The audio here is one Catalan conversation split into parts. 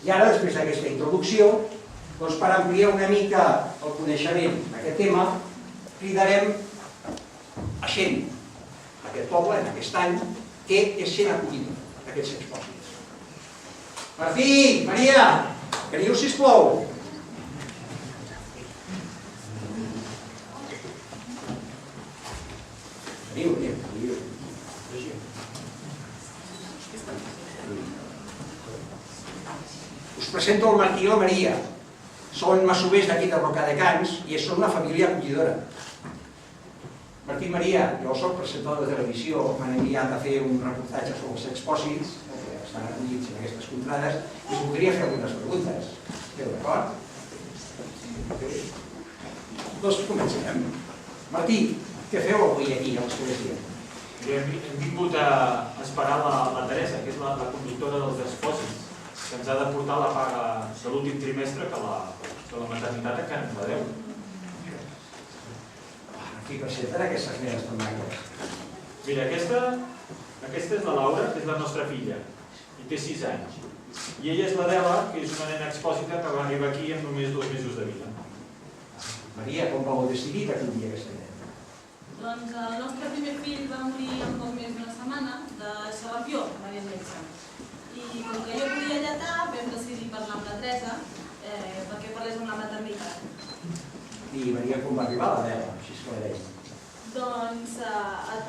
I ara, després d'aquesta introducció, doncs per ampliar una mica el coneixement d'aquest tema, cridarem a gent d'aquest poble, en aquest any, que és gent acollida d'aquests expòsits. Martí, Maria, veniu, sisplau. Veniu, veniu. Us presento el Martí i la Maria. Són masovers d'aquí de Rocadecans i són una família acollidora. Martí i Maria, jo soc presentador de televisió, m'han enviat a fer un reportatge sobre els expòsits, que estan acollits en aquestes contrades, i us voldria fer algunes preguntes. Esteu d'acord? Doncs comencem. Martí, què feu avui aquí a l'església? Hem vingut a esperar la Teresa, que és la conductora dels expòsits, que ens ha de portar la paga de l'últim trimestre que la maternitat encara ens la deu. Qui presenten aquestes nenes tan maques? Mira, aquesta és la Laura, que és la nostra filla, i té 6 anys. I ella és l'Adela, que és una nena expòsita que va arribar aquí amb només 2 mesos de vida. Maria, com vau decidir acollir aquesta nena? Doncs el nostre primer fill va morir en poc més d'una setmana de sarampió, va dir el metge. I com que jo podia lletar, vam decidir parlar amb la Teresa perquè parlés amb la maternitat. I Maria, com va arribar l'Adela? Així és que la deia. Doncs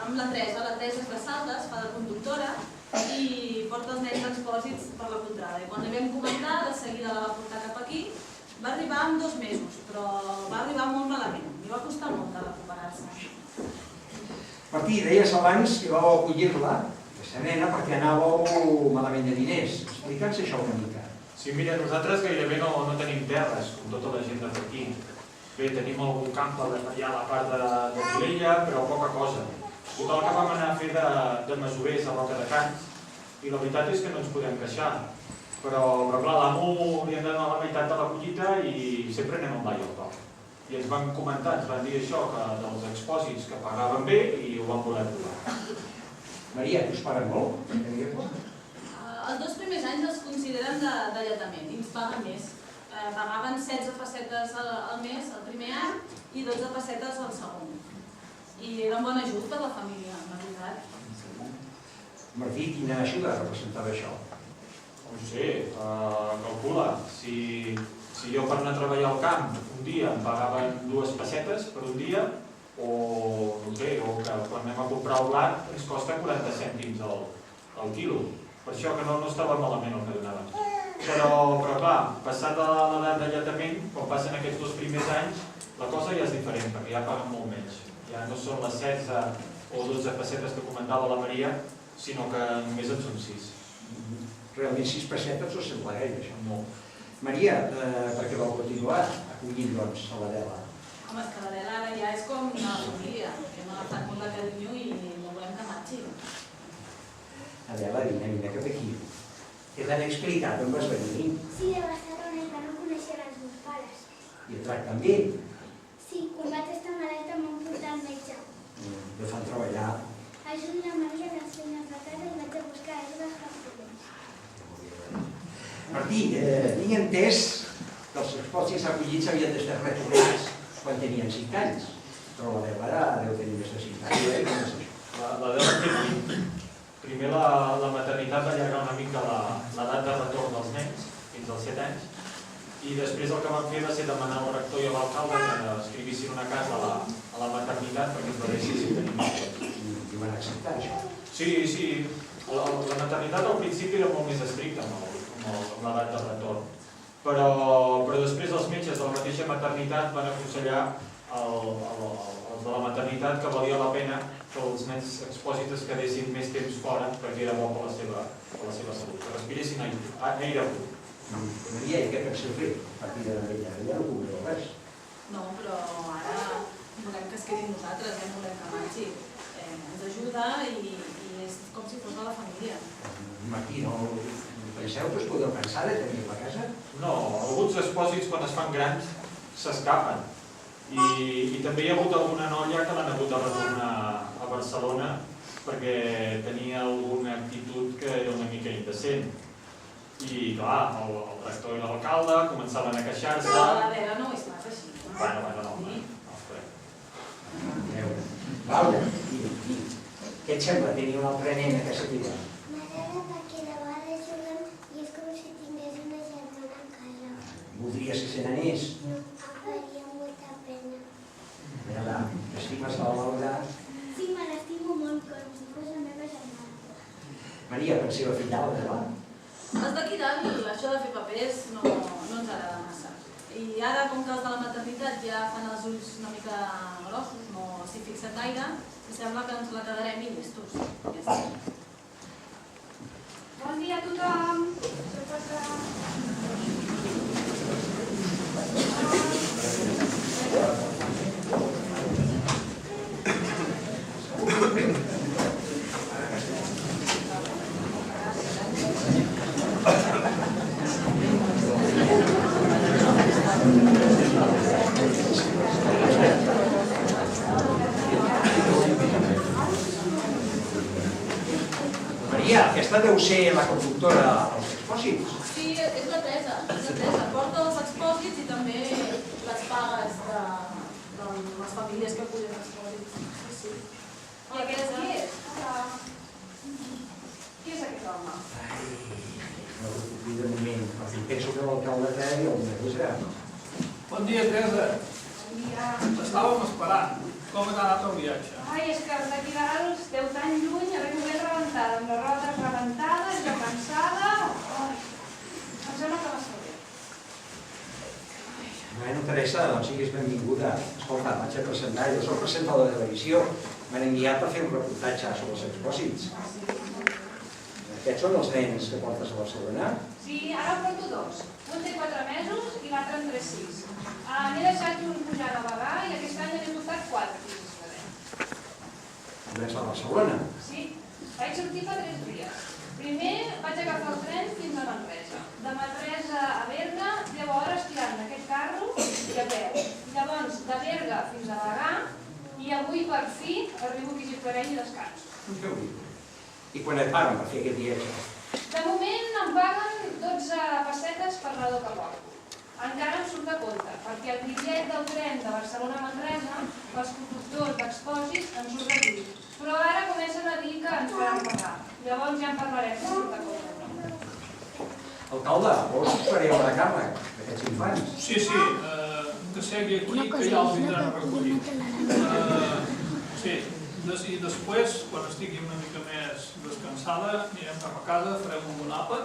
amb la Teresa és de Saldes, fa de conductora i porta els nens expòsits per la contrada. I quan li vam comentar, de seguida la va portar cap aquí. Va arribar en 2 mesos, però va arribar molt malament. Li va costar molt de recuperar-se. Martí, deies abans que vau acollir-la, aquesta nena, perquè anàveu malament de diners. Explica'ns això una mica. Sí, mira, nosaltres gairebé no tenim terres, com tota la gent d'aquí. Bé, tenim algun camp allà a la part de Torella, però poca cosa. Total que vam anar a fer de masovers a Rocadecans i la veritat és que no ens podem queixar. Però clar, l'amo li han donat la meitat de la collita i sempre anem amb l'aigua al cop. I ens van comentar, ens van dir això, que dels expòsits que pagaven bé i ho van voler provar. Maria, que us paguen molt? Els 2 primers anys els consideren de lletament i ens paguen més. Pagaven 16 pessetes al mes el primer any i 12 pessetes al segon. I era un bon ajut per la família, en veritat. Martí, quina ajuda representava això? No ho sé, calcula. Si jo per anar a treballar al camp un dia em pagaven 2 pessetes per un dia, o no sé, o que quan anem a comprar el blat ens costa 40 cèntims al quilo. Per això que no estava malament el que donaven. Però clar, passat l'edat de lletament, quan passen aquests 2 primers anys, la cosa ja és diferent, perquè ja paguen molt menys. Ja no són les 16 o 12 pessetes que comentava la Maria, sinó que només en són 6. Realment 6 pessetes no sembla gaire, això. No. Maria, per què vau continuar acollint, doncs, a l'Adela? Home, és que l'Adela ara ja és com una família, que hem agafat molt de carinyo i no volem que marxi. Adela, vine cap aquí. Què t'han explicat? On vas venir? Sí, de Barcelona i que no coneixia els meus pares. I et tracten bé? Sí, quan vaig estar maleta m'han portat al metge. Et fan treballar. Ajudo la Maria a les feines de casa i vaig a buscar ajuda als castellers. Martí, tinc entès que els expòsits acollits havien d'estar retornats quan tenien 5 anys. Però l'Adela ara deu tenir més de 5 anys. L'Adela té 8. Primer la maternitat va allargar una mica l'edat de retorn dels nens, fins als 7 anys, i després el que van fer va ser demanar al rector i a l'alcalde que escrivissin una carta a la maternitat perquè ens la deixessin tenir més. I van acceptar això? Sí. La maternitat al principi era molt més estricta amb l'edat de retorn, però després els metges de la mateixa maternitat van aconsellar els de la maternitat que valia la pena que els nens expòsites quedessin més temps fora perquè era bo per la seva salut, que respiressin aire pur. Maria, i què penseu fer a partir de ella? Ella no cobreu res. No, però ara volem que es quedi amb nosaltres, volem que marxi. Ens ajuda i és com si fos de la família. Martí, no penseu que us podeu pensar de tenir-la a casa? No, alguns expòsits quan es fan grans s'escapen. I també hi ha hagut alguna noia que l'han hagut de retornar a Barcelona perquè tenia alguna actitud que era una mica indecent. I clar, el rector i l'alcalde començaven a queixar-se. Però a veure, no és pas així. Bueno, no. Laura, què et sembla tenir una altra nena que s'ativa? M'agrada perquè de vegades juguem i és com si tingués una germana a casa. Voldries que se n'anés? No, em faria molta pena. Mira, t'estimes la Laura? Sí, me l'estimo molt, com si fos la meva germana. Maria, per si la filla la teva? Els d'aquí dalt, això de fer papers no ens agrada massa. I ara, com que els de la maternitat ja fan els ulls una mica grossos, no s'hi fixen gaire, em sembla que ens la quedarem i llestos. Ja està. Bon dia a tothom. Maria, aquesta deu ser la conductora als expòsits. Sí, és la Teresa. Porta els expòsits i també les pagues de les famílies que acullen expòsits. Sí. I aquest qui és? Qui és aquest home? No ho vull de moment, perquè penso que l'alcalde i el meu és gran. Bon dia, Teresa. Bon dia. Estàvem esperant. Com ha anat el viatge? Ai, és que d'aquí dalt esteu tan lluny, arribo ben rebentada, amb les rodes rebentades, ja cansada. Ai, em sembla que va ser bé. Bueno, Teresa, doncs siguis benvinguda. Escolta, vaig a presentar, jo soc presentador de televisió. M'han enviat a fer un reportatge sobre els expòsits. Aquests són els nens que portes a Barcelona? Sí, ara en porto dos. Un té 4 mesos i l'altre en té 6. N'he deixat un pujar a navegar i aquest any n'he portat 4. Vens a Barcelona? Sí, vaig sortir fa 3 dies. Primer vaig agafar el tren fins a Manresa. De Manresa a Berga, 10 hores tirant d'aquest carro i a peu. Llavors, de Berga fins a Bagà, i avui per fi arribo aquí a Gifreny i descanso. I quan et paguen per fer aquest viatge? De moment em paguen 12 pessetes per nadó que porto. Encara em surt de compte, perquè el bitllet del tren de Barcelona a Manresa, els conductors d'expòsits ens surt gratuït. Però ara comencen a dir que ens faran pagar. Llavors ja en parlarem si surt de compte. Alcalde, vols que fareu la càrrec d'aquests infants? Sí, que segui aquí, que ja els vindran a recollir. Sí, i després, quan estigui una mica més descansada, anirem cap a casa, farem un bon àpat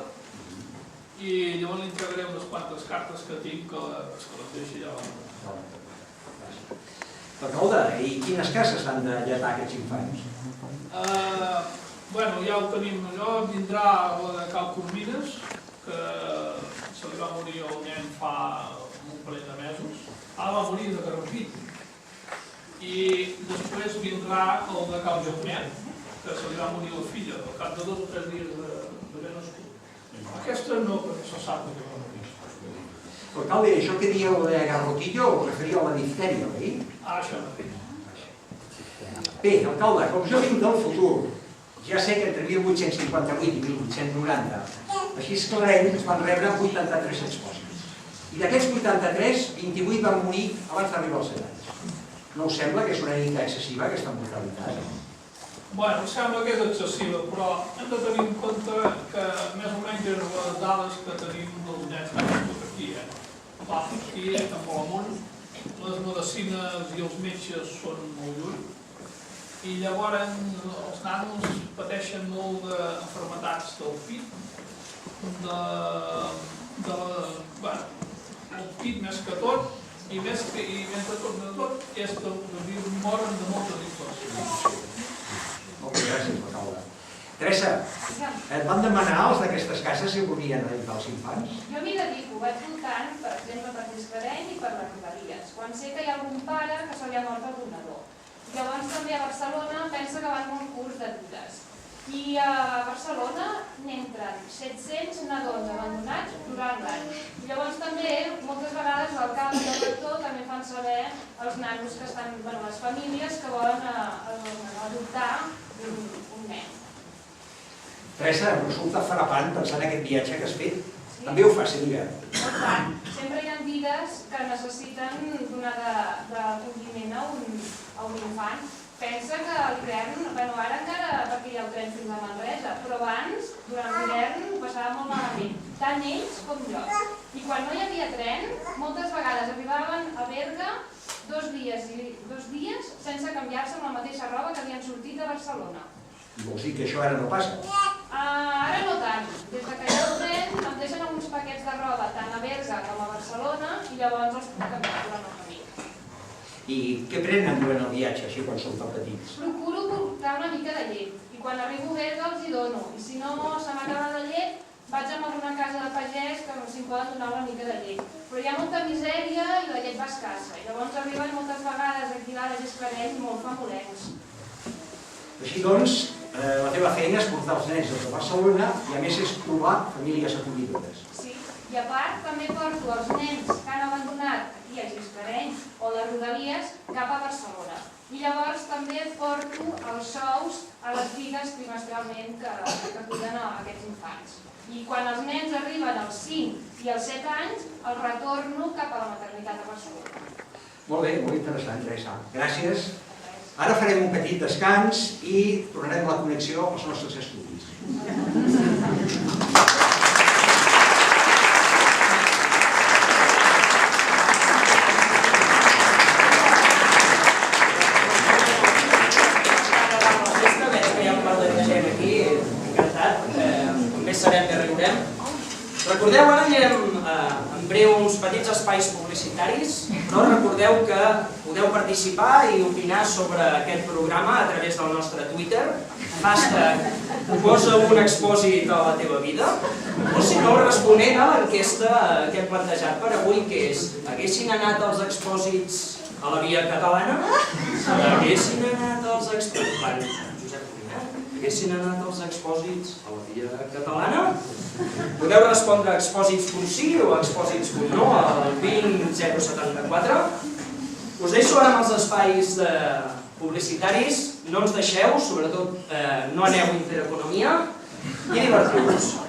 i llavors li entregarem les quantes cartes que tinc que les deixi allà. Alcalde, i quines cases han de lletar aquests infants? Bueno, ja ho tenim allò, vindrà la de Cal Cormines, que se li va morir el nen fa un parell de mesos. Ara va morir de Garrofit. I després vindrà el de Cal Jaumet, que se li va morir la filla, al cap de 2 o 3 dies d'haver nascut. Aquesta no, perquè se sap que va morir. Alcalde, això que dieu de Garrotillo ho referia a la diftèria, oi? Això mateix. Bé, alcalde, com jo vinc del futur, ja sé que entre 1858 i 1890, així és clarent, es van rebre 83 expòsits. I d'aquests 83, 28 van morir abans d'arribar als 7 anys. No us sembla que és una mica excessiva aquesta mortalitat? Bueno, sembla que és excessiva, però hem de tenir en compte que més o menys eren les dades que tenim dels nens que han nascut aquí. Clar, aquí, a Palamunt, les medicines i els metges són molt lluny, i llavors els nanos pateixen molt d'enfermetats del pit, el pit més que tot, i més de tot és que moren de moltes infeccions. Moltes gràcies, alcalde. Teresa, et van demanar els d'aquestes cases si volien dedicar els infants? Jo m'hi dedico, vaig voltant, per exemple, per Gisclareny i per les Rodalies, quan sé que hi ha algun pare que se li ha mort el nadó. Llavors també a Barcelona pensa que van molt curts de vides. I a Barcelona n'entren 700 nadons abandonats durant l'any. Llavors també, moltes vegades, l'alcalde i el rector també fan saber als nanos que estan, les famílies que volen adoptar un nen. Teresa, em resulta frapant pensar en aquest viatge que has fet. També ho fas en hivern. Per tant, sempre hi ha vides que necessiten donar d'acolliment a un infant. Pensa que a l'hivern, ara encara perquè hi ha el tren fins a Manresa, però abans, durant l'hivern, ho passava molt malament, tant ells com jo. I quan no hi havia tren, moltes vegades arribaven a Berga 2 dies sense canviar-se amb la mateixa roba que havien sortit de Barcelona. Vols dir que això ara no passa? Ara no tant. Des que hi ha el tren em deixen alguns paquets de roba tant a Berga com a Barcelona i llavors els puc canviar durant el camí. I què prenen durant el viatge, així quan són tan petits? Procuro portar una mica de llet i quan arribo a Berga els hi dono. I si no se m'acaba de llet, vaig a alguna casa de pagès que s'hi poden donar una mica de llet. Però hi ha molta misèria i la llet va escassa. I llavors arriben moltes vegades aquí a la Gisclareny molt famolencs. Així doncs, la teva feina és portar els nens des de Barcelona i a més és trobar famílies acollidores. Sí, i a part també porto els nens que han abandonat aquí a Gisclareny o les Rodalies cap a Barcelona. I llavors també porto els sous a les filles trimestralment que cuiden a aquests infants. I quan els nens arriben als 5 i als 7 anys, els retorno cap a la maternitat a Barcelona. Molt bé, molt interessant, Teresa. Gràcies. Ara farem un petit descans i tornarem a la connexió als nostres estudis. Recordeu, ara anirem en breu uns petits espais publicitaris, però recordeu que podeu participar i opinar sobre aquest programa a través del nostre Twitter, #posa un expòsit a la teva vida, o si no, responent a l'enquesta que hem plantejat per avui, que és: haguessin anat els expòsits a la via catalana? Haguessin anat els expòsits... Haguessin anat els expòsits a la via catalana? Podeu respondre expòsits.sí o expòsits.no al 20074. Us deixo ara amb els espais publicitaris. No ens deixeu, sobretot no aneu a Intereconomia i divertiu-vos.